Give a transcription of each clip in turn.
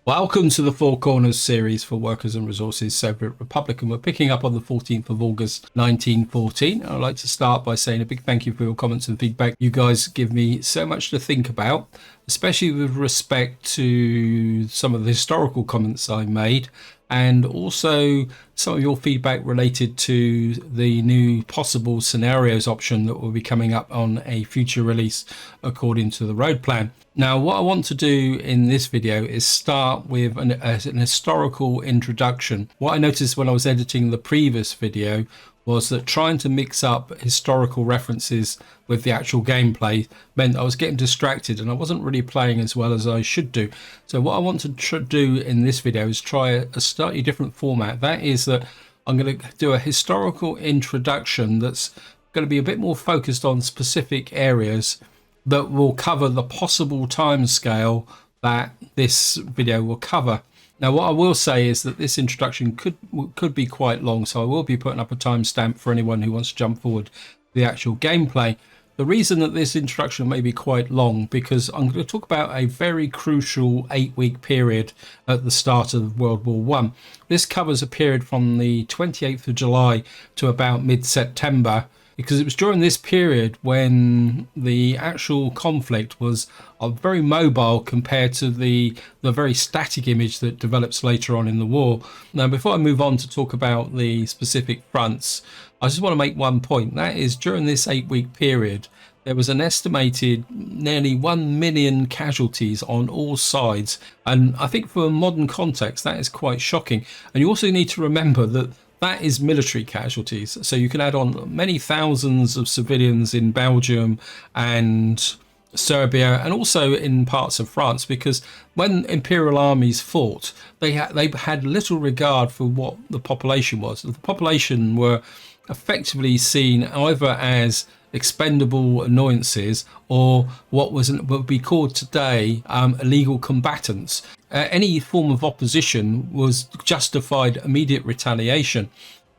Welcome to the Four Corners series for Workers and Resources Soviet Republic, and we're picking up on the 14th of August 1914. I'd like to start by saying a big thank you for your comments and feedback. You guys give me so much to think about, especially with respect to some of the historical comments I made, and also some of your feedback related to the new possible scenarios option that will be coming up on a future release according to the road plan. Now, what I want to do in this video is start with an historical introduction. What I noticed when I was editing the previous video was that trying to mix up historical references with the actual gameplay meant I was getting distracted and I wasn't really playing as well as I should do. So what I want to do in this video is try a slightly different format. That is that I'm going to do a historical introduction that's going to be a bit more focused on specific areas that will cover the possible time scale that this video will cover. Now, what I will say is that this introduction could be quite long, so I will be putting up a timestamp for anyone who wants to jump forward to the actual gameplay. The reason that this introduction may be quite long, because I'm going to talk about a very crucial 8-week period at the start of World War One. This covers a period from the 28th of July to about mid-September, because it was during this period when the actual conflict was very mobile compared to the very static image that develops later on in the war. Now, before I move on to talk about the specific fronts, I just want to make one point. That is, during this 8-week period, there was an estimated nearly 1 million casualties on all sides. And I think for a modern context, that is quite shocking. And you also need to remember that that is military casualties. So you can add on many thousands of civilians in Belgium and Serbia, and also in parts of France, because when imperial armies fought, they had little regard for what the population was. The population were effectively seen either as expendable annoyances or what would be called today illegal combatants. Any form of opposition was justified immediate retaliation.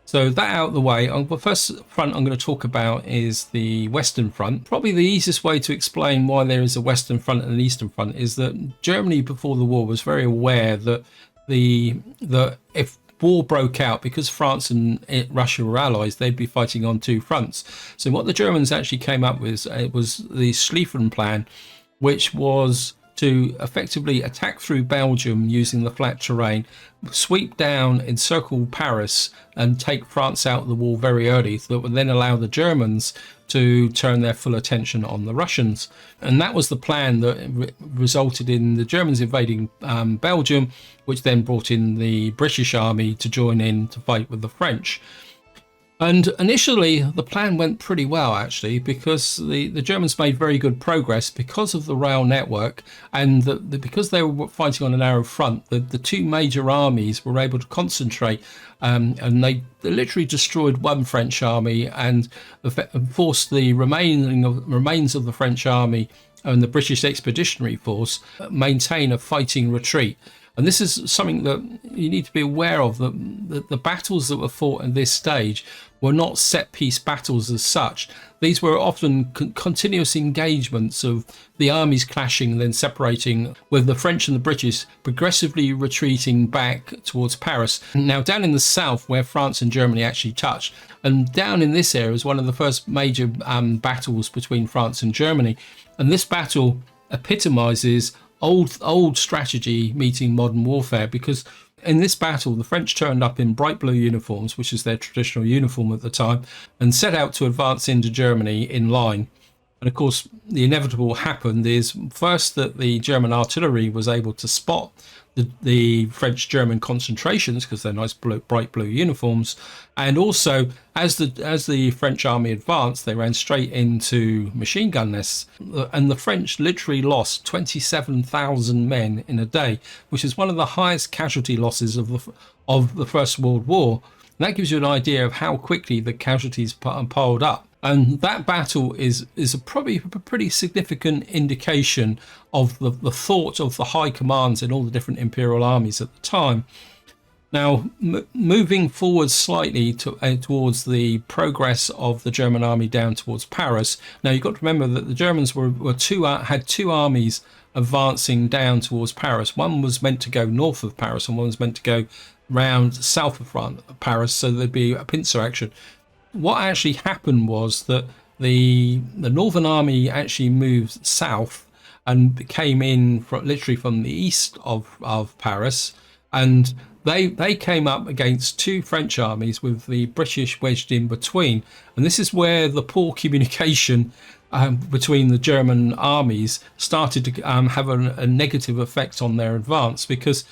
So that out of the way, the first front I'm going to talk about is the Western Front. Probably the easiest way to explain why there is a Western Front and an Eastern Front is that Germany before the war was very aware that if war broke out, because France and Russia were allies, they'd be fighting on two fronts. So what the Germans actually came up with was the Schlieffen Plan, which was to effectively attack through Belgium using the flat terrain, sweep down, encircle Paris, and take France out of the war very early, that would then allow the Germans to turn their full attention on the Russians. And that was the plan that resulted in the Germans invading Belgium, which then brought in the British army to join in to fight with the French. And initially, the plan went pretty well, actually, because the Germans made very good progress because of the rail network, and because they were fighting on a narrow front, the two major armies were able to concentrate, and they literally destroyed one French army and forced the remains of the French army and the British Expeditionary Force maintain a fighting retreat. And this is something that you need to be aware of, that the battles that were fought at this stage were not set-piece battles as such. These were often continuous engagements of the armies clashing and then separating, with the French and the British progressively retreating back towards Paris. Now, down in the south, where France and Germany actually touched, and down in this area is one of the first major battles between France and Germany. And this battle epitomizes old strategy meeting modern warfare, because in this battle the French turned up in bright blue uniforms, which is their traditional uniform at the time, and set out to advance into Germany in line. And of course, the inevitable happened is first that the German artillery was able to spot the French-German concentrations, because they're nice bright blue uniforms, and also as the French army advanced, they ran straight into machine gun nests, and the French literally lost 27,000 men in a day, which is one of the highest casualty losses of the First World War. And that gives you an idea of how quickly the casualties piled up. And that battle is probably a pretty significant indication of the thought of the high commands in all the different imperial armies at the time. Now, moving forward slightly towards the progress of the German army down towards Paris. Now, you've got to remember that the Germans had two armies advancing down towards Paris. One was meant to go north of Paris, and one was meant to go round south of Paris, so there'd be a pincer action. What actually happened was that the Northern Army actually moved south and came in literally from the east of Paris, and they came up against two French armies with the British wedged in between. And this is where the poor communication between the German armies started to have a negative effect on their advance, because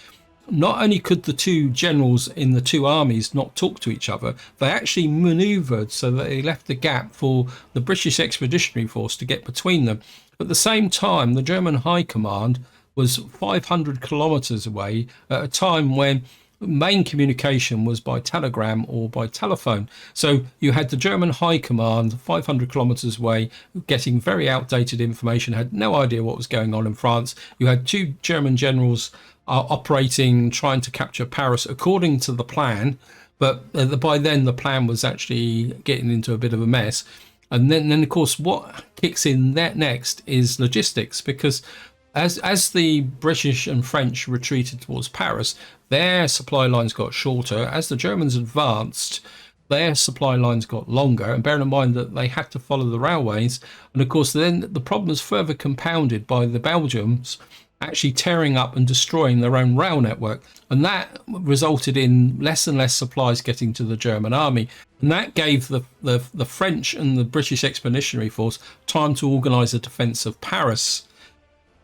not only could the two generals in the two armies not talk to each other, they actually manoeuvred so that they left a gap for the British Expeditionary Force to get between them. At the same time, the German High Command was 500 kilometers away at a time when main communication was by telegram or by telephone. So you had the German High Command 500 kilometers away getting very outdated information, had no idea what was going on in France. You had two German generals operating, trying to capture Paris according to the plan, but by then the plan was actually getting into a bit of a mess. And then of course, what kicks in next is logistics, because as the British and French retreated towards Paris, their supply lines got shorter. As the Germans advanced, their supply lines got longer. And bearing in mind that they had to follow the railways. And of course, then the problem is further compounded by the Belgians actually tearing up and destroying their own rail network. And that resulted in less and less supplies getting to the German army. And that gave the French and the British Expeditionary Force time to organise a defence of Paris.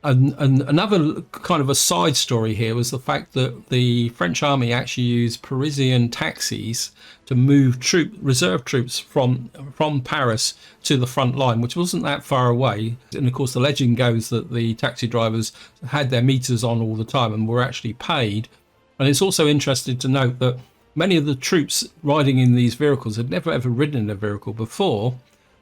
And another kind of a side story here was the fact that the French army actually used Parisian taxis to move reserve troops from Paris to the front line, which wasn't that far away. And of course, the legend goes that the taxi drivers had their meters on all the time and were actually paid. And it's also interesting to note that many of the troops riding in these vehicles had never ever ridden in a vehicle before.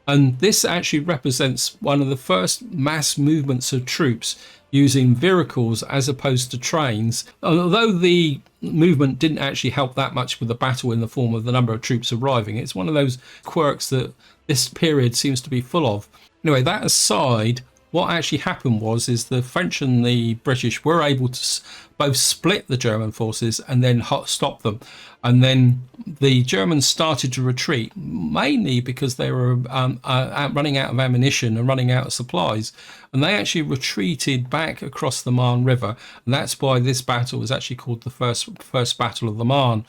And this actually represents one of the first mass movements of troops using vehicles as opposed to trains. Although the movement didn't actually help that much with the battle in the form of the number of troops arriving, it's one of those quirks that this period seems to be full of. Anyway, that aside, what actually happened is the French and the British were able to both split the German forces and then stop them. And then the Germans started to retreat, mainly because they were running out of ammunition and running out of supplies. And they actually retreated back across the Marne River. And that's why this battle was actually called the first Battle of the Marne.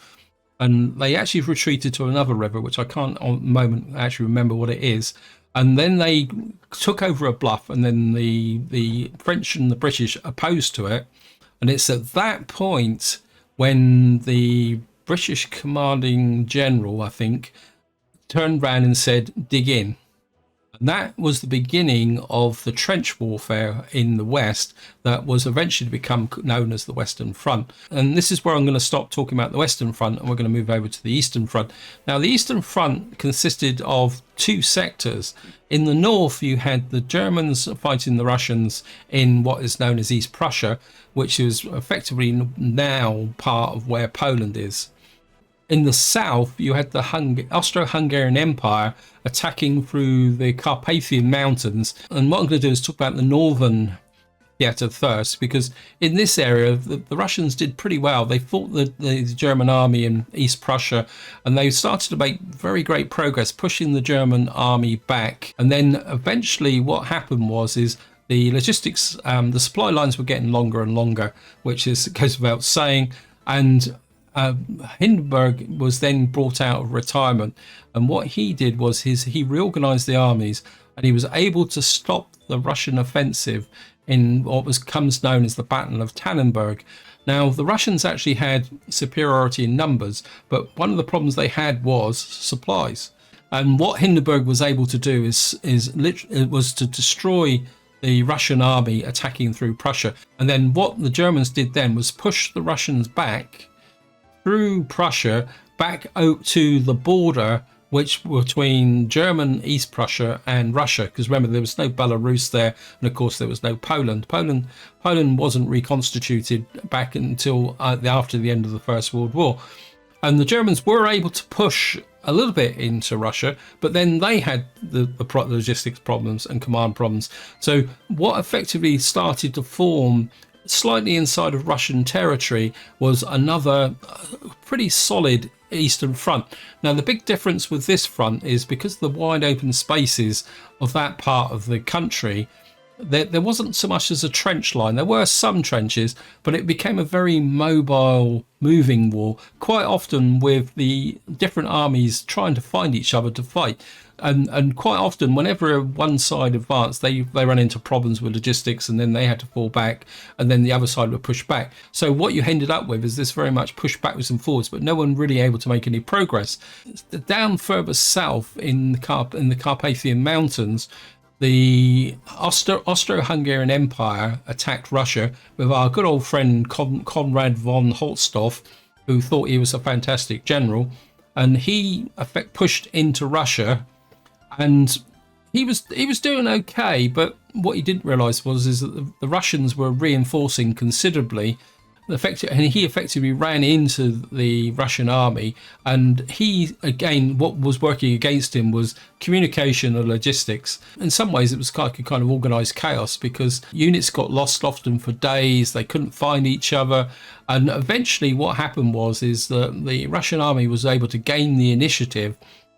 And they actually retreated to another river, which I can't at the moment actually remember what it is. And then they took over a bluff, and then the French and the British opposed to it. And it's at that point when the British commanding general, I think, turned around and said, dig in. And that was the beginning of the trench warfare in the West that was eventually to become known as the Western Front. And this is where I'm going to stop talking about the Western Front, and we're going to move over to the Eastern Front. Now, the Eastern Front consisted of two sectors. In the north, you had the Germans fighting the Russians in what is known as East Prussia, which is effectively now part of where Poland is. In the south, you had the Austro-Hungarian Empire attacking through the Carpathian Mountains. And what I'm going to do is talk about the northern theatre first, because in this area, the Russians did pretty well. They fought the German army in East Prussia, and they started to make very great progress, pushing the German army back. And then eventually what happened is the logistics, the supply lines were getting longer and longer, which goes without saying. And Hindenburg was then brought out of retirement, and what he did was he reorganized the armies, and he was able to stop the Russian offensive in what comes known as the Battle of Tannenberg. Now, the Russians actually had superiority in numbers, but one of the problems they had was supplies. And what Hindenburg was able to do was to destroy the Russian army attacking through Prussia. And then what the Germans did then was push the Russians back through Prussia, back out to the border which were between German East Prussia and Russia, because remember there was no Belarus there, and of course there was no Poland. Poland wasn't reconstituted back until after the end of the First World War, and the Germans were able to push a little bit into Russia, but then they had the logistics problems and command problems. So what effectively started to form slightly inside of Russian territory was another pretty solid Eastern Front. Now the big difference with this front is because of the wide open spaces of that part of the country, there wasn't so much as a trench line. There were some trenches, but it became a very mobile moving war, quite often with the different armies trying to find each other to fight. And quite often, whenever one side advanced, they ran into problems with logistics, and then they had to fall back, and then the other side would push back. So what you ended up with is this very much push backwards and forwards, but no one really able to make any progress. Down further south in the Carpathian Mountains, the Austro-Hungarian Empire attacked Russia with our good old friend Konrad von Holzdorf, who thought he was a fantastic general, and he pushed into Russia, and he was doing okay. But what he didn't realise is that the Russians were reinforcing considerably. And he effectively ran into the Russian army, and he, again, what was working against him was communication and logistics. In some ways it was like a kind of organised chaos, because units got lost often for days, they couldn't find each other, and eventually what happened is that the Russian army was able to gain the initiative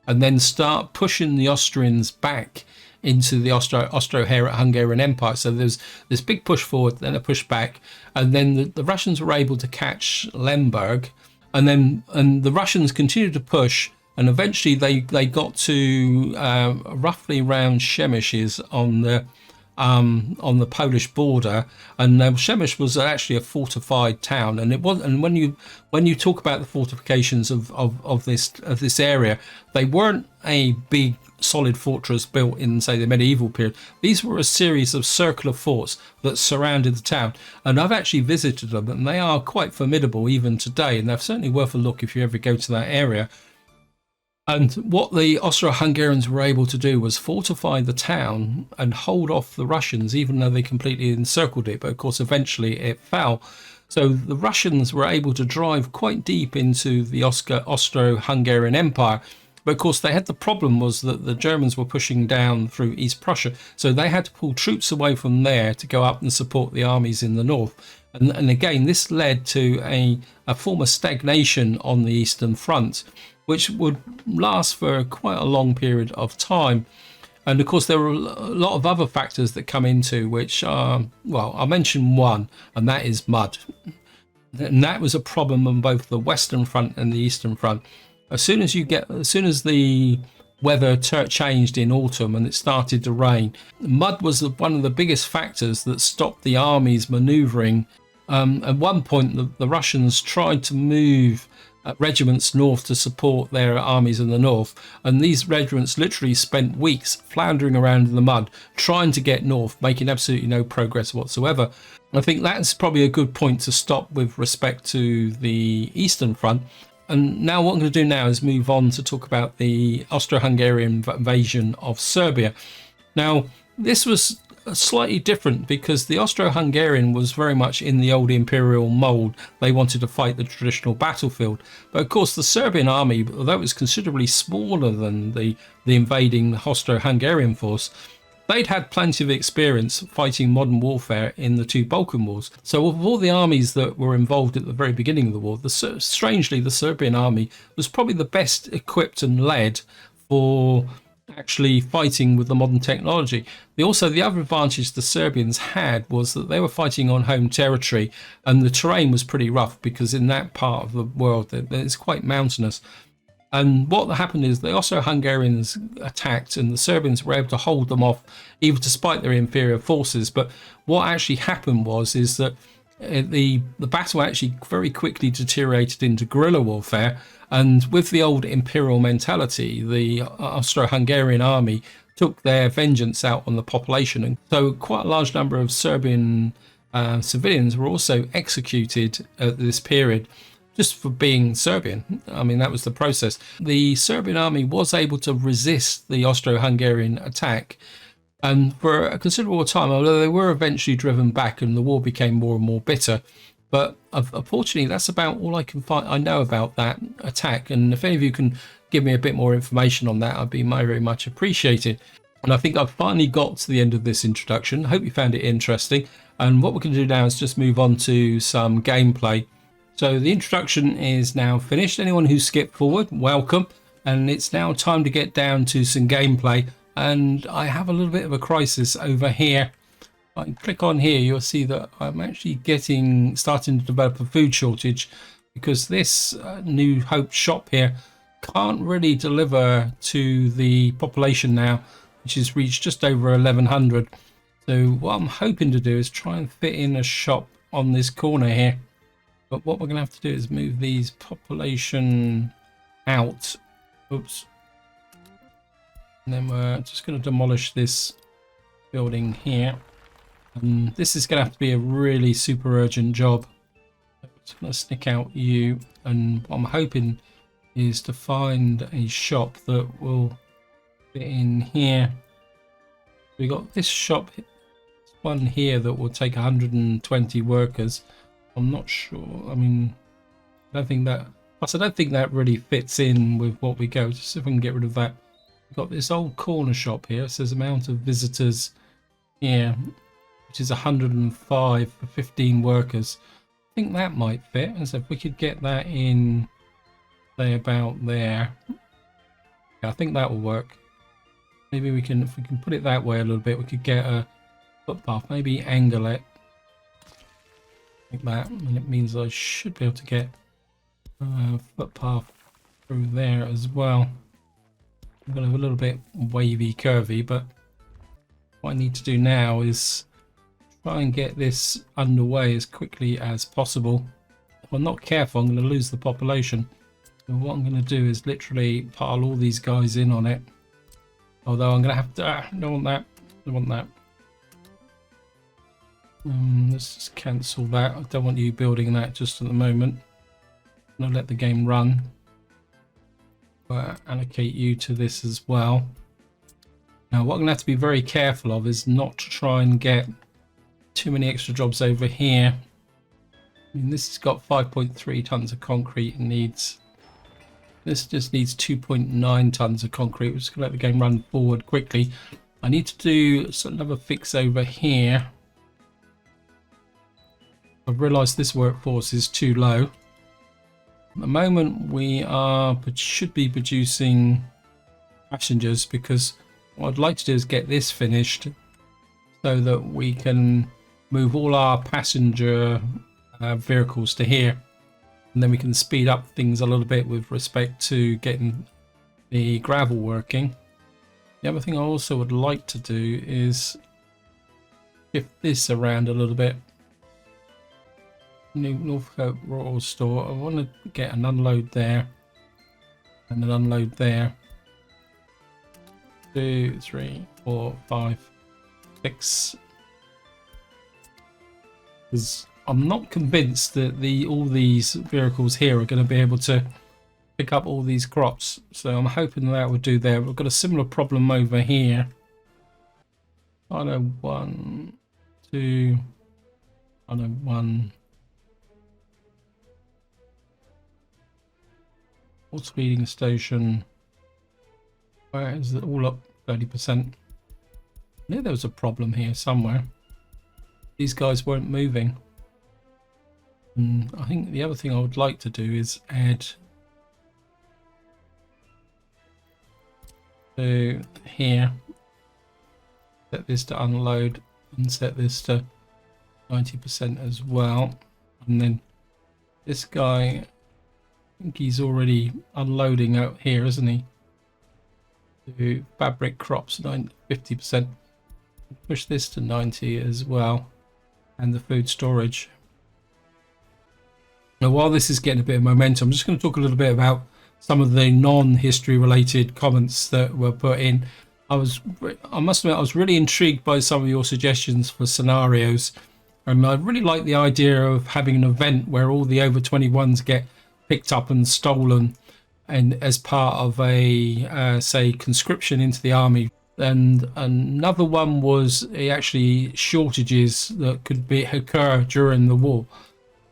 and then start pushing the Austrians back into the Austro-Hungarian Empire. So there's this big push forward, then a push back, and then the Russians were able to catch Lemberg, and the Russians continued to push, and eventually they got to roughly around Przemyśl on the Polish border, and Przemyśl was actually a fortified town, and it was. And when you talk about the fortifications of this area, they weren't a big solid fortress built in, say, the medieval period. These were a series of circular forts that surrounded the town, and I've actually visited them, and they are quite formidable even today, and they're certainly worth a look if you ever go to that area. And what the Austro-Hungarians were able to do was fortify the town and hold off the Russians, even though they completely encircled it. But of course, eventually it fell. So the Russians were able to drive quite deep into the Austro-Hungarian Empire. But of course, they had the problem was that the Germans were pushing down through East Prussia. So they had to pull troops away from there to go up and support the armies in the north. And again, this led to a form of stagnation on the Eastern Front, which would last for quite a long period of time. And of course, there were a lot of other factors that come into which are, well, I'll mention one, and that is mud. And that was a problem on both the Western Front and the Eastern Front. As soon as the weather changed in autumn and it started to rain, mud was one of the biggest factors that stopped the armies manoeuvring. At one point, the Russians tried to move regiments north to support their armies in the north, and these regiments literally spent weeks floundering around in the mud trying to get north, making absolutely no progress whatsoever. I think that's probably a good point to stop with respect to the Eastern Front. And now what I'm going to do now is move on to talk about the Austro-Hungarian invasion of Serbia. Now, this was slightly different because the Austro-Hungarian was very much in the old imperial mold. They wanted to fight the traditional battlefield. But of course, the Serbian army, although it was considerably smaller than the invading Austro-Hungarian force, they'd had plenty of experience fighting modern warfare in the two Balkan wars. So of all the armies that were involved at the very beginning of the war, strangely, the Serbian army was probably the best equipped and led for actually fighting with the modern technology. The other advantage the Serbians had was that they were fighting on home territory, and the terrain was pretty rough because in that part of the world it's quite mountainous. And what happened is the Austro-Hungarians attacked, and the Serbians were able to hold them off, even despite their inferior forces. But what actually happened is that the battle actually very quickly deteriorated into guerrilla warfare. And with the old imperial mentality, the Austro-Hungarian army took their vengeance out on the population. And so quite a large number of Serbian civilians were also executed at this period. just for being Serbian. I mean, that was the process. The Serbian army was able to resist the Austro-Hungarian attack, and for a considerable time, although they were eventually driven back and the war became more and more bitter. But unfortunately, that's about all I can find. I know about that attack, and if any of you can give me a bit more information on that, I'd be very much appreciated. And I think I've finally got to the end of this introduction. I hope you found it interesting. And what we're going to do now is just move on to some gameplay. So the introduction is now finished. Anyone who skipped forward, welcome. And it's now time to get down to some gameplay. And I have a little bit of a crisis over here. If I click on here, you'll see that I'm actually starting to develop a food shortage, because this New Hope shop here can't really deliver to the population now, which has reached just over 1100. So what I'm hoping to do is try and fit in a shop on this corner here. But what we're going to have to do is move these population out. Oops. And then we're just going to demolish this building here. And this is going to have to be a really super urgent job. I'm just going to stick out you. And what I'm hoping is to find a shop that will fit in here. We got this shop, one here that will take 120 workers. I'm not sure. I mean, I don't think that really fits in with what we go. Just see if we can get rid of that. We've got this old corner shop here. It says amount of visitors here, which is 105 for 15 workers. I think that might fit. And so if we could get that in, say, about there. Yeah, I think that will work. Maybe we can, if we can put it that way a little bit, we could get a footpath, maybe angle it like that, and it means I should be able to get a footpath through there as well. I'm going to have a little bit wavy, curvy, but what I need to do now is try and get this underway as quickly as possible. If I'm not careful, I'm going to lose the population. So what I'm going to do is literally pile all these guys in on it. Although I'm going to have to... I don't want that. I don't want that. Let's just cancel that. I don't want you building that just at the moment. I'm going to let the game run. Allocate you to this as well. Now what I'm going to have to be very careful of is not to try and get too many extra jobs over here. I mean, this has got 5.3 tons of concrete and needs... This just needs 2.9 tons of concrete. We're just going to let the game run forward quickly. I need to do another fix over here. I've realised this workforce is too low. At the moment we should be producing passengers, because what I'd like to do is get this finished so that we can move all our passenger vehicles to here. And then we can speed up things a little bit with respect to getting the gravel working. The other thing I also would like to do is shift this around a little bit. New Norfolk Royal Store. I want to get an unload there and an unload there. 2, 3, 4, 5, 6. Because I'm not convinced that all these vehicles here are going to be able to pick up all these crops. So I'm hoping that would do there. We've got a similar problem over here. I know 1, 2. I know 1. Water feeding station. Where is it all up 30%? I knew there was a problem here somewhere. These guys weren't moving. And I think the other thing I would like to do is add to here. Set this to unload and set this to 90% as well. And then this guy, I think he's already unloading out here, isn't he? To fabric crops, 50%. Push this to 90 as well, and the food storage. Now, while this is getting a bit of momentum, I'm just going to talk a little bit about some of the non-history related comments that were put in. I must admit, I was really intrigued by some of your suggestions for scenarios, and I really like the idea of having an event where all the over 21s get picked up and stolen, and as part of a say conscription into the army. And another one was actually shortages that could occur during the war.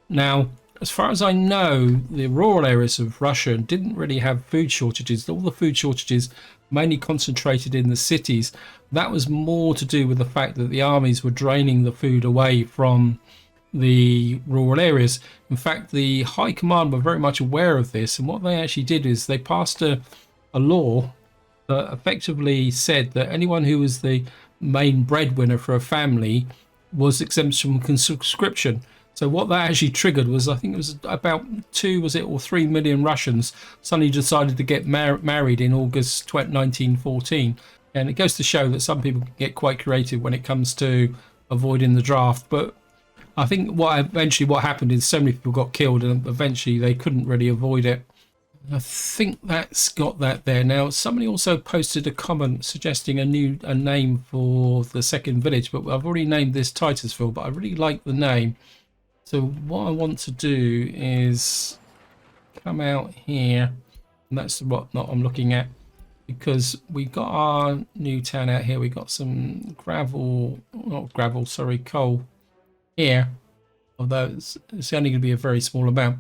Now, as far as I know, the rural areas of Russia didn't really have food shortages. All the food shortages mainly concentrated in the cities. That was more to do with the fact that the armies were draining the food away from the rural areas. In fact, the High Command were very much aware of this, and what they actually did is they passed a law that effectively said that anyone who was the main breadwinner for a family was exempt from conscription. So what that actually triggered was, I think it was about 3 million Russians suddenly decided to get married in August 1914. And it goes to show that some people can get quite creative when it comes to avoiding the draft. But I think what happened is so many people got killed, and eventually they couldn't really avoid it. I think that's got that there. Now, somebody also posted a comment suggesting a name for the second village, but I've already named this Titusville, but I really like the name. So what I want to do is come out here, and that's what I'm looking at, because we got our new town out here. We got some coal here, although it's only going to be a very small amount.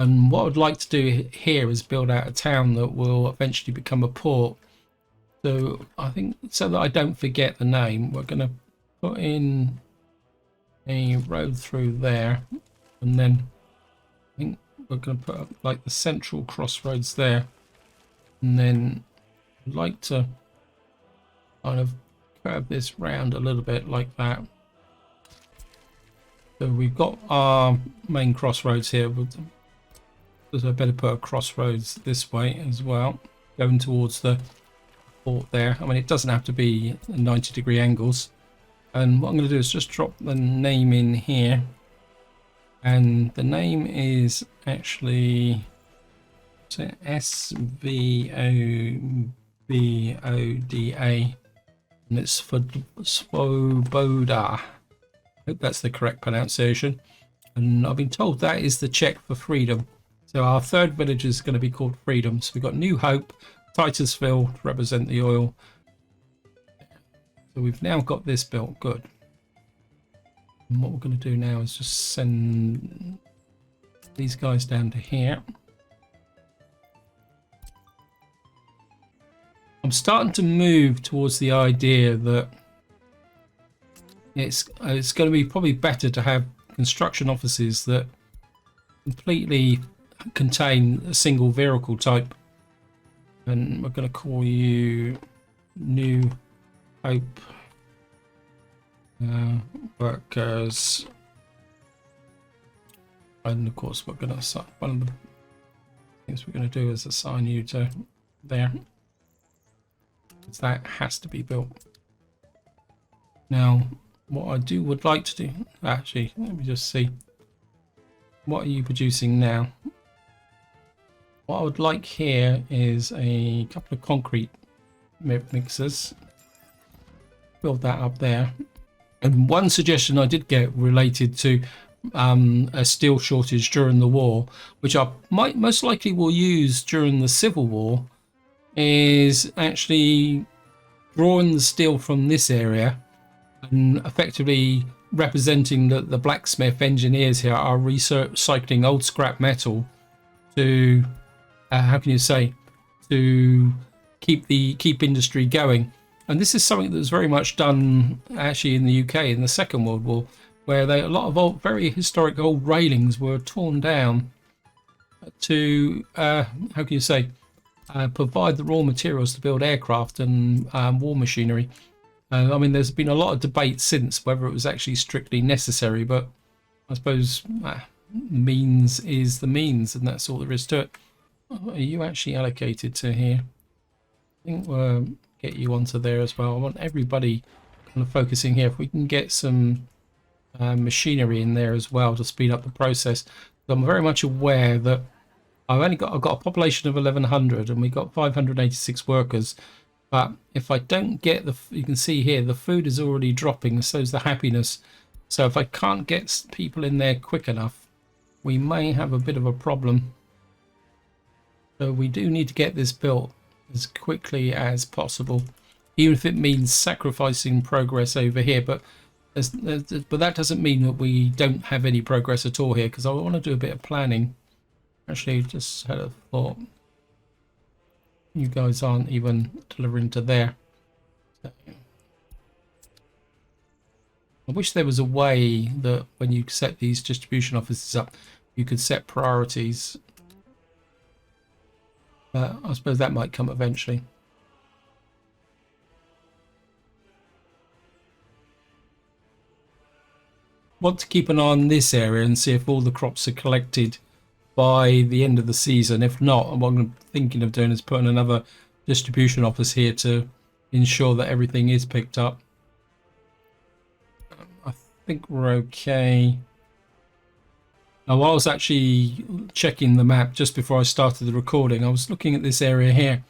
And what I'd like to do here is build out a town that will eventually become a port. So I think, so that I don't forget the name, we're going to put in a road through there, and then I think we're going to put up like the central crossroads there, and then I'd like to kind of curve this round a little bit like that. So we've got our main crossroads here. So I better put a crossroads this way as well, going towards the port there. I mean, it doesn't have to be 90-degree angles. And what I'm going to do is just drop the name in here, and the name is actually Svoboda, and it's for Svoboda. Hope that's the correct pronunciation. And I've been told that is the Czech for freedom. So our third village is going to be called Freedom. So we've got New Hope, Titusville to represent the oil. So we've now got this built. Good. And what we're going to do now is just send these guys down to here. I'm starting to move towards the idea that it's going to be probably better to have construction offices that completely contain a single vehicle type. And we're going to call you New Hope Workers, and of course we're going to, one of the things we're going to do is assign you to there, because that has to be built. Now what I would like to do, actually let me just see, what are you producing now? What I would like here is a couple of concrete mixers. Build that up there. And one suggestion I did get related to a steel shortage during the war, which I most likely will use during the Civil War, is actually drawing the steel from this area and effectively representing that the blacksmith engineers here are recycling old scrap metal to how can you say, to keep industry going. And this is something that was very much done actually in the UK in the Second World War, where a lot of old, very historic old railings were torn down to how can you say, provide the raw materials to build aircraft and war machinery. I mean, there's been a lot of debate since whether it was actually strictly necessary, but I suppose means is the means, and that's all there is to it. Are you actually allocated to here? I think we'll get you onto there as well. I want everybody kind of focusing here. If we can get some machinery in there as well to speed up the process. So I'm very much aware that I've got a population of 1,100 and we've got 586 workers. But if I don't get you can see here, the food is already dropping, so is the happiness. So if I can't get people in there quick enough, we may have a bit of a problem. So we do need to get this built as quickly as possible, even if it means sacrificing progress over here. But that doesn't mean that we don't have any progress at all here, because I want to do a bit of planning. Actually, just had a thought. You guys aren't even delivering to there. So, I wish there was a way that when you set these distribution offices up, you could set priorities. I suppose that might come eventually. Want to keep an eye on this area and see if all the crops are collected by the end of the season. If not, what I'm thinking of doing is putting another distribution office here to ensure that everything is picked up. I think we're okay. Now, while I was actually checking the map just before I started the recording, I was looking at this area here,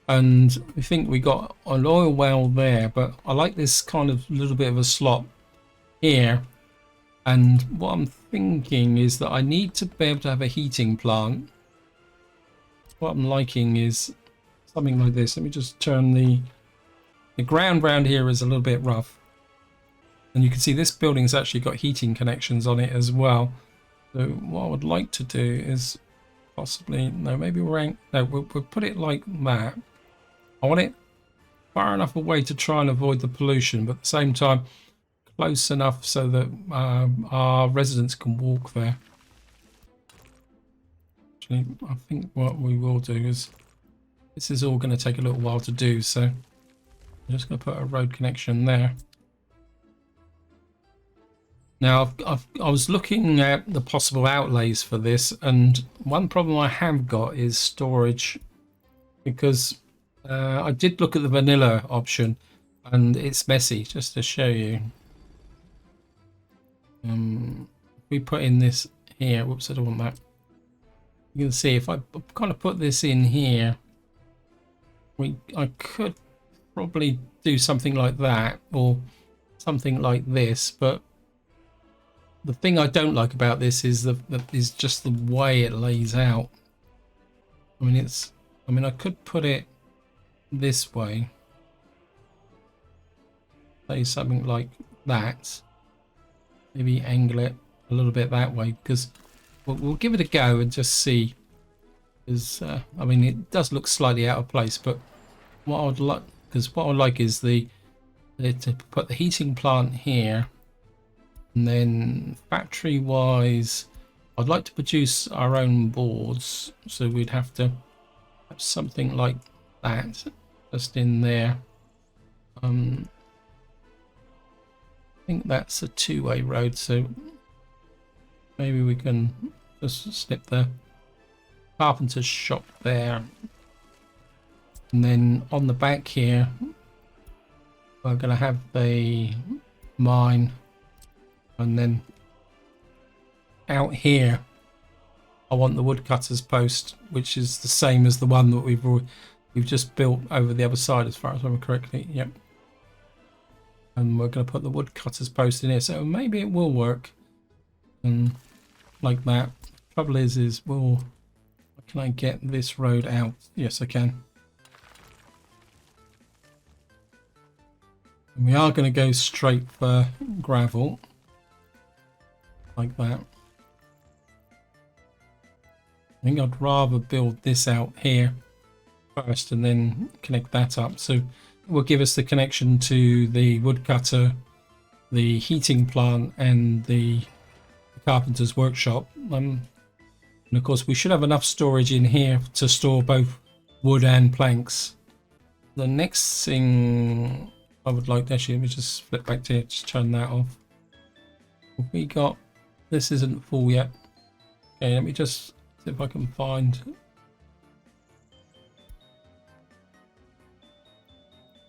and I think we got an oil well there, but I like this kind of little bit of a slot here. And what I'm thinking is that I need to be able to have a heating plant. What I'm liking is something like this. Let me just turn the ground around here is a little bit rough, and you can see this building's actually got heating connections on it as well. So what I would like to do is possibly, no, maybe we'll put it like that. I want it far enough away to try and avoid the pollution, but at the same time close enough so that our residents can walk there. Actually, I think what we will do is, this is all going to take a little while to do, so I'm just going to put a road connection there. Now, I was looking at the possible outlays for this, and one problem I have got is storage, because I did look at the vanilla option, and it's messy, just to show you. We put in this here. Whoops, I don't want that. You can see if I kind of put this in here, I could probably do something like that or something like this. But the thing I don't like about this is is just the way it lays out. I mean, I could put it this way, say something like that. Maybe angle it a little bit that way, because we'll give it a go and just see. Because I mean, it does look slightly out of place, but what I would like, is to put the heating plant here, and then factory wise, I'd like to produce our own boards, so we'd have to have something like that just in there. I think that's a two-way road, so maybe we can just slip the carpenter's shop there, and then on the back here we're going to have the mine, and then out here I want the woodcutter's post, which is the same as the one that we've just built over the other side, as far as I remember correctly. Yep. And we're going to put the woodcutter's post in here, so maybe it will work. And like that. Trouble is can I get this road out? Yes, I can. And we are going to go straight for gravel, like that. I think I'd rather build this out here first and then connect that up. So will give us the connection to the woodcutter, the heating plant, and the carpenter's workshop. And of course we should have enough storage in here to store both wood and planks. The next thing I would like to, actually, let me just flip back to here, just turn that off. We got, this isn't full yet. Okay, let me just see if I can find.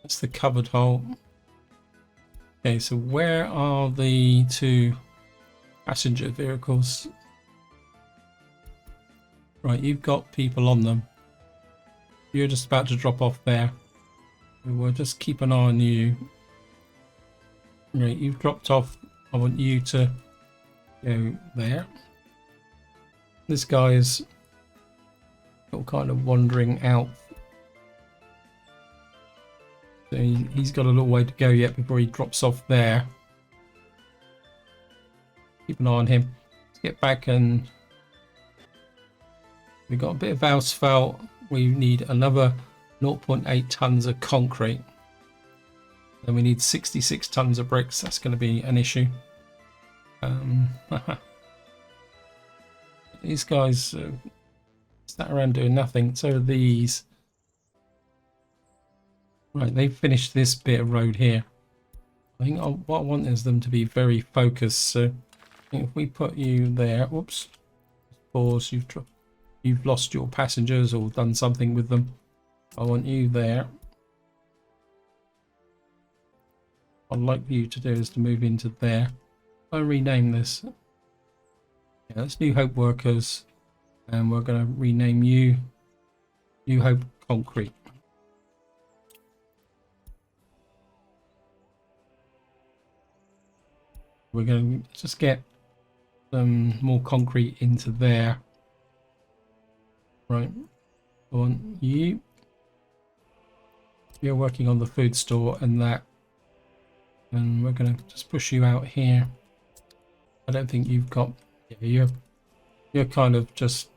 That's the covered hole. Okay, so where are the two passenger vehicles? Right, you've got people on them. You're just about to drop off there. We'll just keep an eye on you. Right, you've dropped off. I want you to go there. This guy is got still kind of wandering out. So he's got a little way to go yet before he drops off there. Keep an eye on him. Let's get back, and we've got a bit of asphalt. We need another 0.8 tons of concrete. Then we need 66 tons of bricks. That's going to be an issue. These guys sat around doing nothing. So are these. Right, they've finished this bit of road here. I think what I want is them to be very focused. So I think if we put you there, whoops, pause. You've lost your passengers or done something with them. I want you there. What I'd like you to do is to move into there. I'll rename this. Yeah, that's New Hope Workers, and we're going to rename you New Hope Concrete. We're going to just get some more concrete into there. Right, I want you. You're working on the food store and that. And we're going to just push you out here. I don't think you've got... Yeah, you're kind of just...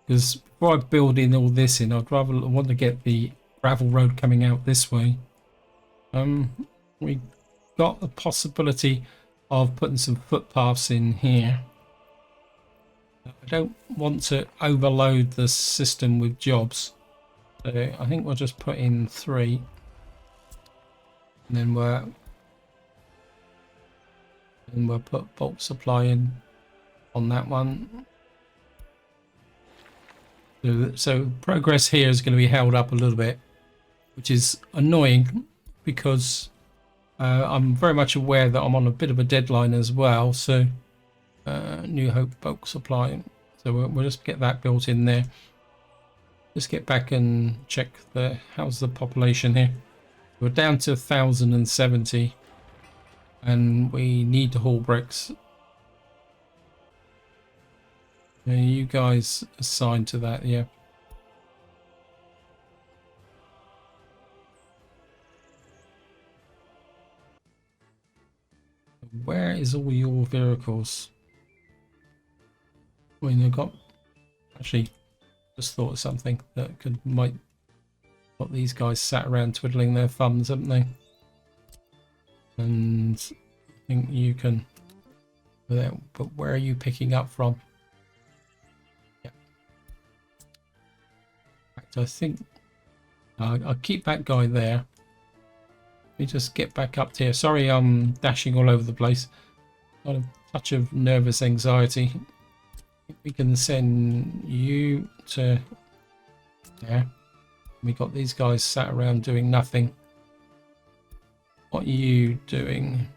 Because before I build in all this in, I'd rather want to get the gravel road coming out this way. We got the possibility of putting some footpaths in here. I don't want to overload the system with jobs. So I think we'll just put in 3. And then we'll put bulk supply in on that one. So progress here is going to be held up a little bit, which is annoying because I'm very much aware that I'm on a bit of a deadline as well. So New Hope bulk supply. So we'll just get that built in there. Just get back and check how's the population here. We're down to 1,070 and we need to haul bricks. You guys assigned to that, yeah. Where is all your vehicles? I mean, they've got... Actually, just thought of something that might... Got these guys sat around twiddling their thumbs, haven't they? And I think you can... But where are you picking up from? Yeah. In fact, I think... I'll keep that guy there. Let me just get back up here. Sorry, I'm dashing all over the place. Got a touch of nervous anxiety. We can send you to there. We got these guys sat around doing nothing. What are you doing?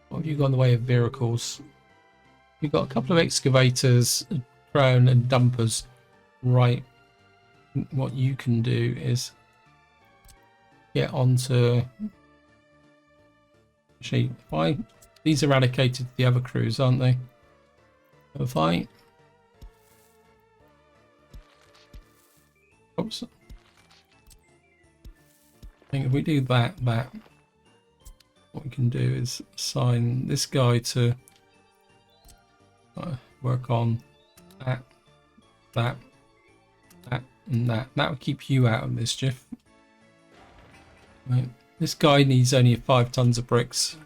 What have you got in the way of vehicles? We've got a couple of excavators, a drone and dumpers. Right. What you can do is get onto... Actually, these are allocated to the other crews, aren't they? If I... Oops. I think if we do that, what we can do is assign this guy to work on that, and that. That will keep you out of mischief. Right. This guy needs only 5 tons of bricks.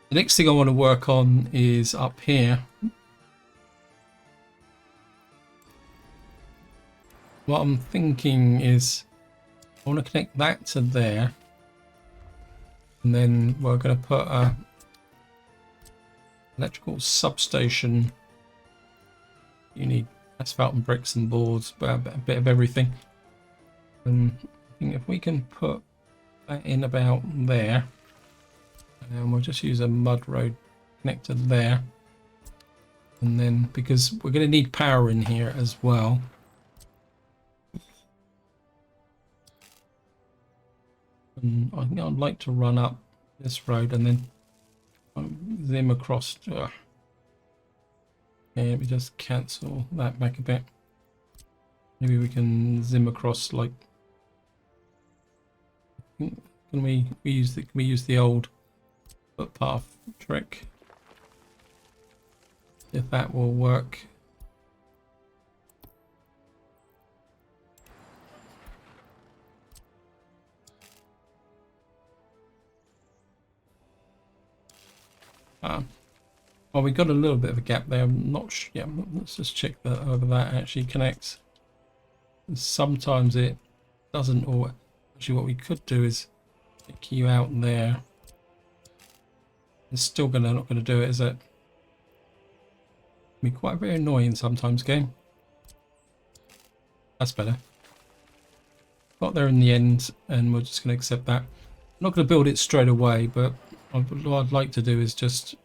The next thing I want to work on is up here. What I'm thinking is I want to connect that to there, and then we're going to put a electrical substation. You need asphalt and bricks and boards, but a bit of everything. And I think if we can put that in about there, and we'll just use a mud road connector there, and then because we're going to need power in here as well. And I think I'd like to run up this road and then zoom across. Okay, let me just cancel that back a bit. Maybe we can zoom across like. Can we use the old footpath trick? If that will work. Well, we got a little bit of a gap there. I'm not sure. Yeah, let's just check that whether that actually connects. Sometimes it doesn't. Or actually, what we could do is take you out there. It's still not gonna do it, is it? Be quite very annoying sometimes, game. That's better. Got there in the end, and we're just gonna accept that. I'm not gonna build it straight away, but what I'd like to do is just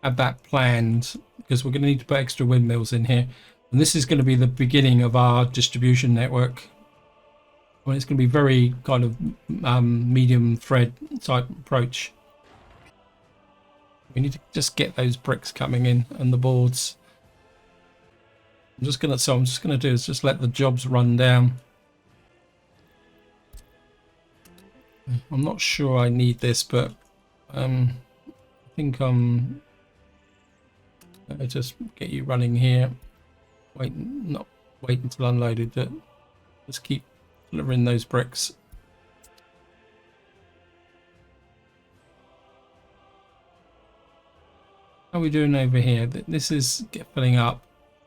have that planned, because we're going to need to put extra windmills in here, and this is going to be the beginning of our distribution network. Well, it's going to be very kind of medium thread type approach. We need to just get those bricks coming in and the boards. I'm just going to do is just let the jobs run down. I'm not sure I need this, but I think I just get you running here. Not wait until unloaded, but just keep delivering those bricks. How are we doing over here? This is filling up.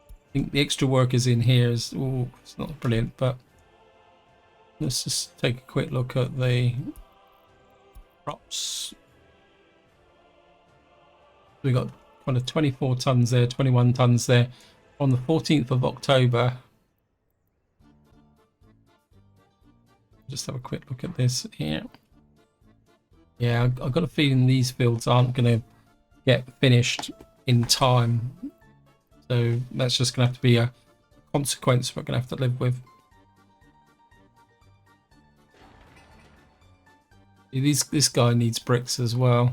I think the extra work is in here. It's not brilliant, but let's just take a quick look at the props. We got kind of 24 tons there, 21 tons there on the 14th of October. Just have a quick look at this here. Yeah, I've got a feeling these fields aren't going to get finished in time, so that's just going to have to be a consequence we're going to have to live with. This guy needs bricks as well,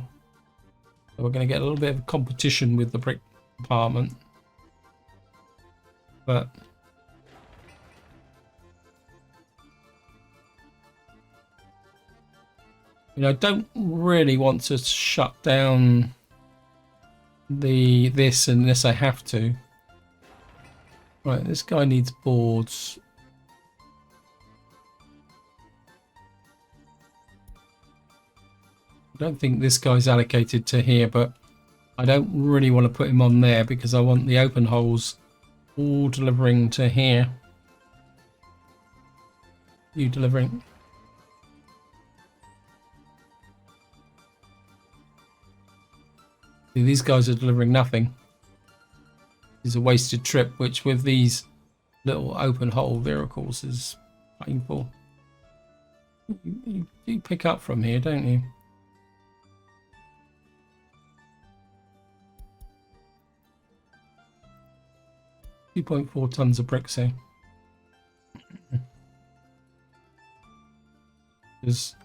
so we're going to get a little bit of competition with the brick department, but I don't really want to shut down this unless I have to. Right, this guy needs boards. I don't think this guy's allocated to here, but I don't really want to put him on there because I want the open holes all delivering to here. You delivering. See, these guys are delivering nothing. It's a wasted trip, which with these little open hole vehicles is painful. You do pick up from here, don't you? .4 tons of bricks here. Because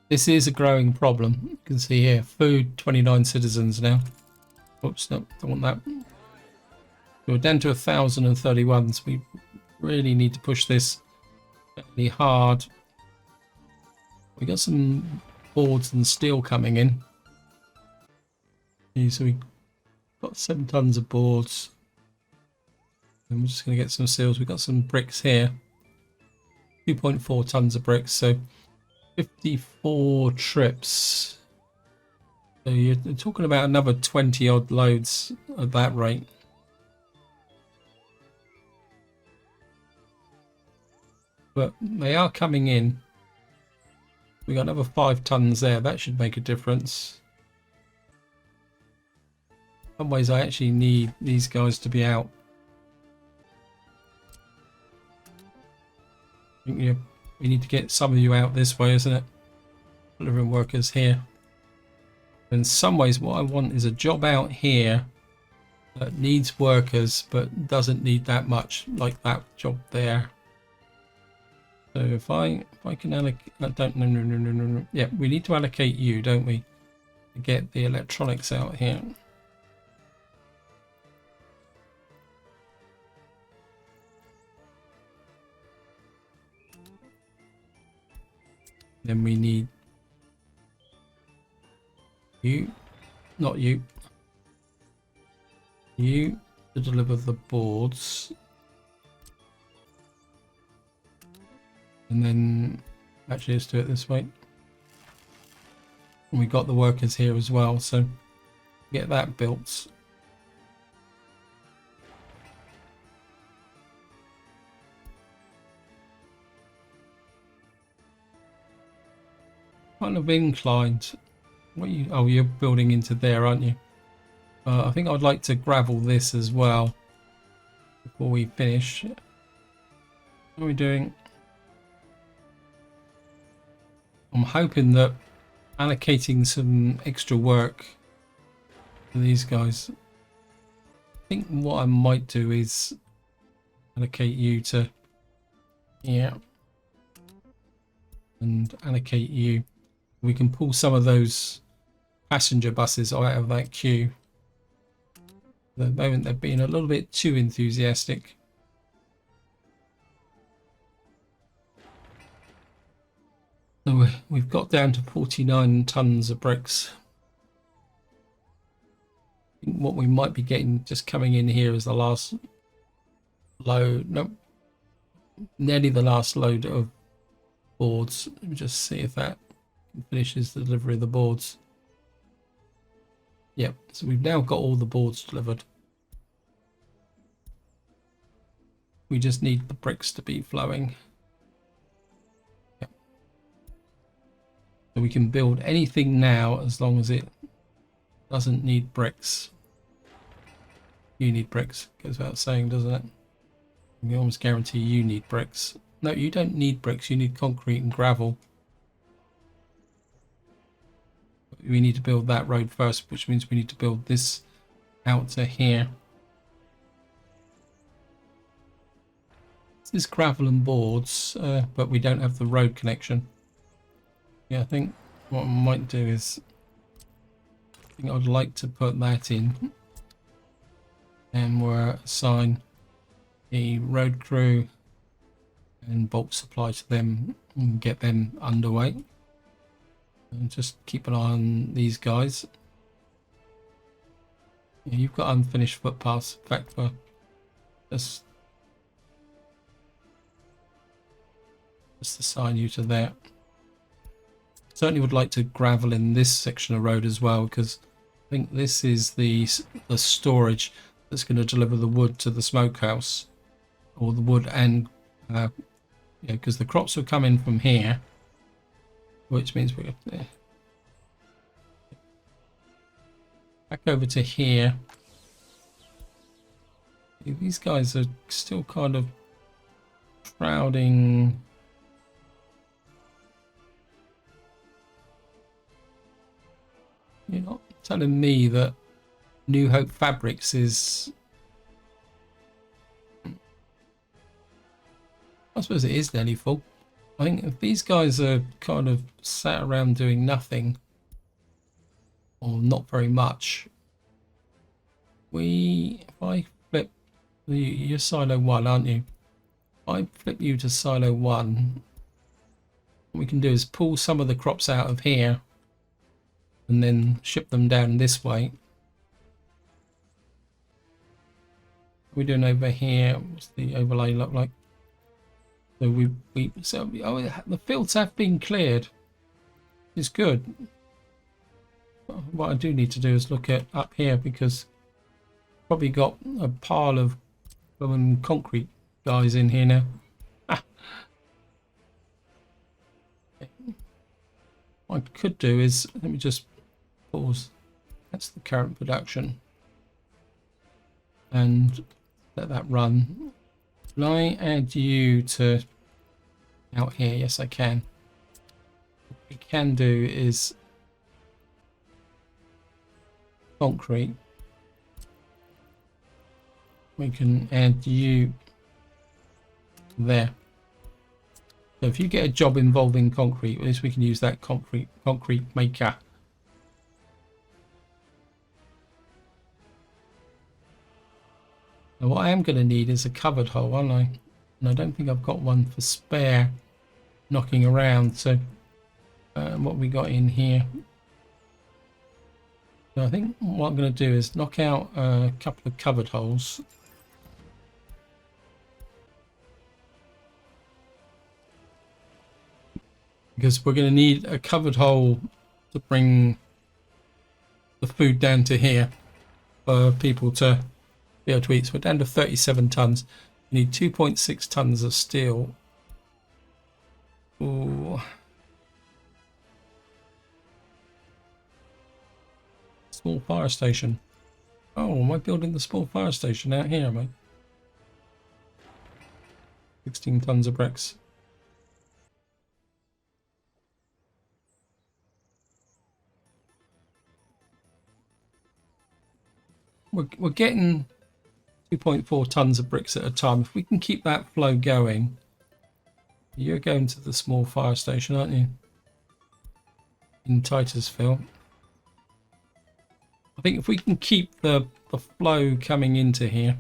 this is a growing problem. You can see here, food, 29 citizens now. Oops, no, don't want that. We're down to 1,031, so we really need to push this fairly hard. We got some boards and steel coming in. Okay, so we got 7 tons of boards. And we're just going to get some seals. We've got some bricks here. 2.4 tons of bricks, so 54 trips. So you're talking about another 20 odd loads at that rate. But they are coming in. We got another 5 tons there. That should make a difference. In some ways I actually need these guys to be out. I think we need to get some of you out this way, isn't it? Delivering workers here. In some ways what I want is a job out here that needs workers but doesn't need that much, like that job there. So if I can allocate, no. Yeah, we need to allocate you, don't we? To get the electronics out here. Then we need you, not you, you to deliver the boards. And then, actually let's do it this way. And we got the workers here as well, so get that built. Kind of inclined. What you? Oh, you're building into there, aren't you? I think I'd like to gravel this as well before we finish. What are we doing? I'm hoping that allocating some extra work for these guys. I think what I might do is allocate you to here and allocate you. We can pull some of those passenger buses out of that queue. At the moment they're being a little bit too enthusiastic. So we've got down to 49 tons of bricks. I think what we might be getting just coming in here is the last load. Nope. Nearly the last load of boards. Let me just see if that finishes the delivery of the boards. Yep, so we've now got all the boards delivered. We just need the bricks to be flowing. Yep. So we can build anything now as long as it doesn't need bricks. You need bricks, goes without saying, doesn't it? I can almost guarantee you need bricks. No, you don't need bricks, you need concrete and gravel. We need to build that road first, which means we need to build this out to here. This is gravel and boards, but we don't have the road connection. Yeah, I think what I might do is, I think I'd like to put that in, and we'll assign a road crew and bulk supply to them and get them underway. And just keep an eye on these guys. Yeah, you've got unfinished footpaths. In fact, we'll just assign you to there. Certainly would like to gravel in this section of road as well, because I think this is the storage that's going to deliver the wood to the smokehouse, or the wood and yeah, because the crops will come in from here. Which means we're back over to here. These guys are still kind of crowding. You're not telling me that New Hope Fabrics is... I suppose it is nearly full. I think if these guys are kind of sat around doing nothing, or not very much, if I flip, you're silo 1, aren't you? If I flip you to silo 1, what we can do is pull some of the crops out of here and then ship them down this way. What are we doing over here? What's the overlay look like? So the fields have been cleared. It's good. What I do need to do is look at up here, because probably got a pile of concrete guys in here now. What I could do is, let me just pause. That's the current production, and let that run. Can I add you to out here? Yes, I can. What we can do is concrete. We can add you there. So if you get a job involving concrete, at least we can use that concrete maker. Now what I am going to need is a covered hole, aren't I? And I don't think I've got one for spare knocking around, so What we got in here. So I think what I'm going to do is knock out a couple of covered holes. Because we're going to need a covered hole to bring the food down to here for people to be able to eat. So we're down to 37 tons. We need 2.6 tons of steel. Ooh. Small fire station. Oh, am I building the small fire station out here, am I? 16 tons of bricks. We're getting 2.4 tons of bricks at a time. If we can keep that flow going, you're going to the small fire station, aren't you? In Titusville. I think if we can keep the flow coming into here,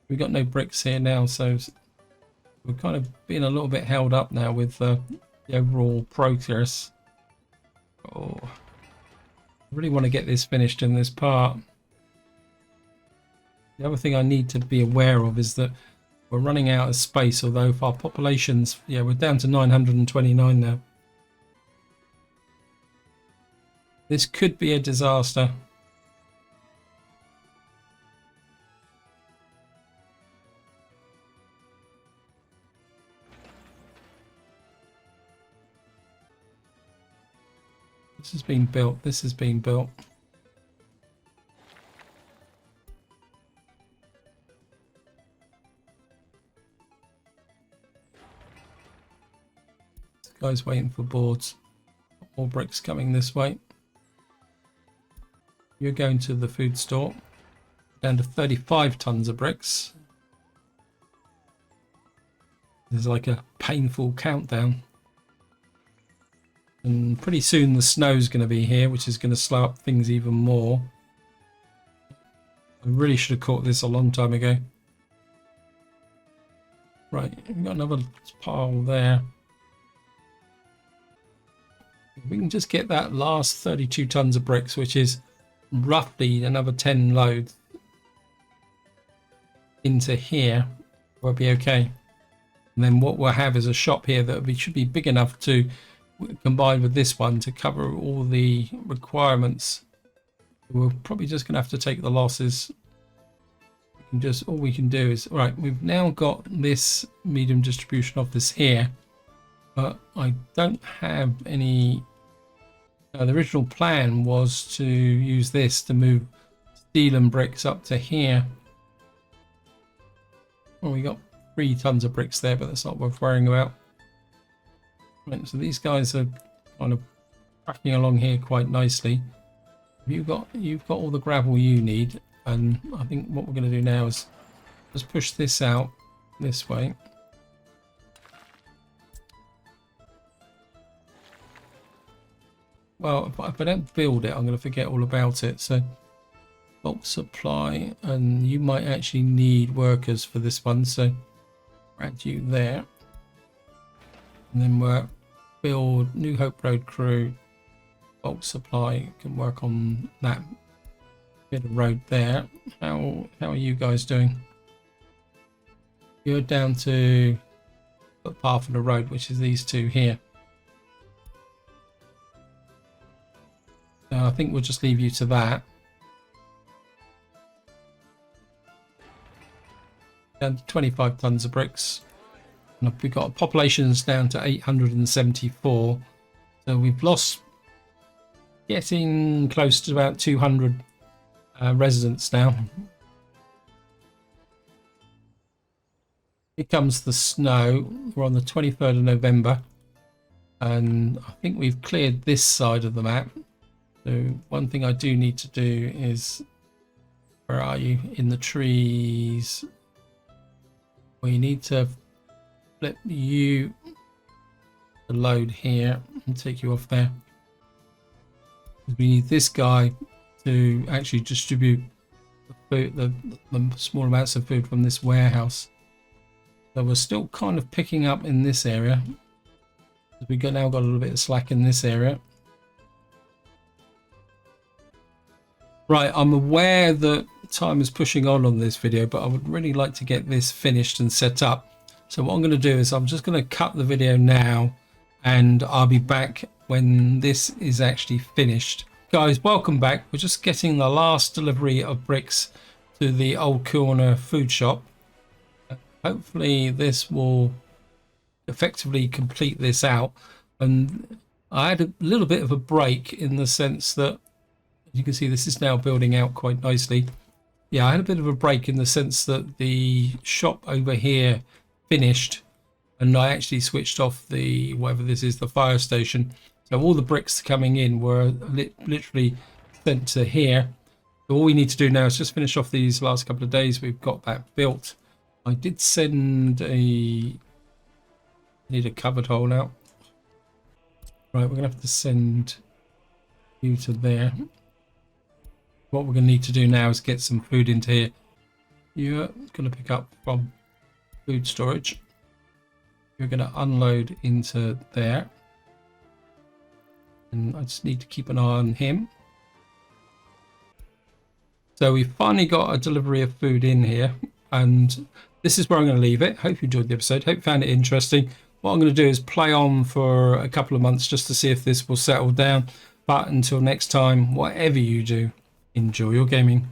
we've got no bricks here now, so we're kind of being a little bit held up now with the overall progress. Oh, I really want to get this finished in this part. The other thing I need to be aware of is that we're running out of space, although if our populations, yeah, we're down to 929 now. This could be a disaster. This is being built. This is being built. This guy's waiting for boards. More bricks coming this way. You're going to the food store. Down to 35 tons of bricks. There's like a painful countdown. And pretty soon the snow's going to be here, which is going to slow up things even more. I really should have caught this a long time ago. Right, we've got another pile there. If we can just get that last 32 tons of bricks, which is roughly another 10 loads, into here, we'll be okay. And then what we'll have is a shop here that should be big enough to, combined with this one, to cover all the requirements. We're probably just going to have to take the losses. All we can do is, right, we've now got this medium distribution office here, but I don't have any. The original plan was to use this to move steel and bricks up to here. Well, we got 3 tons of bricks there, but that's not worth worrying about. Right, so these guys are kind of tracking along here quite nicely. You've got all the gravel you need, and I think what we're going to do now is just push this out this way. Well, if I don't build it, I'm going to forget all about it. So bulk supply, and you might actually need workers for this one, so add you there. And then we'll build New Hope Road crew. Bulk supply can work on that bit of road there. How are you guys doing? You're down to the path of the road, which is these two here. So I think we'll just leave you to that. Down to 25 tons of bricks. And we've got populations down to 874. So we've lost, getting close to about 200 residents now. Here comes the snow. We're on the 23rd of November. And I think we've cleared this side of the map. So one thing I do need to do is, where are you? In the trees. We need to flip you the load here and take you off there. We need this guy to actually distribute the food, the small amounts of food from this warehouse. So we're still kind of picking up in this area. We've now got a little bit of slack in this area. Right, I'm aware that time is pushing on this video, but I would really like to get this finished and set up. So what I'm going to do is I'm just going to cut the video now, and I'll be back when this is actually finished. Guys, welcome back. We're just getting the last delivery of bricks to the old corner food shop. Hopefully this will effectively complete this out. And I had a little bit of a break in the sense that, as you can see, this is now building out quite nicely. Yeah, I had a bit of a break in the sense that the shop over here finished, and I actually switched off the, whatever this is, the fire station. So all the bricks coming in were literally sent to here. So all we need to do now is just finish off these last couple of days. We've got that built. I did send need a cupboard hole now. Right, we're gonna have to send you to there. What we're gonna need to do now is get some food into here. You're gonna pick up from food storage. You're gonna unload into there. And I just need to keep an eye on him. So we've finally got a delivery of food in here, and this is where I'm going to leave it. Hope you enjoyed the episode. Hope you found it interesting. What I'm going to do is play on for a couple of months just to see if this will settle down. But until next time, whatever you do, enjoy your gaming.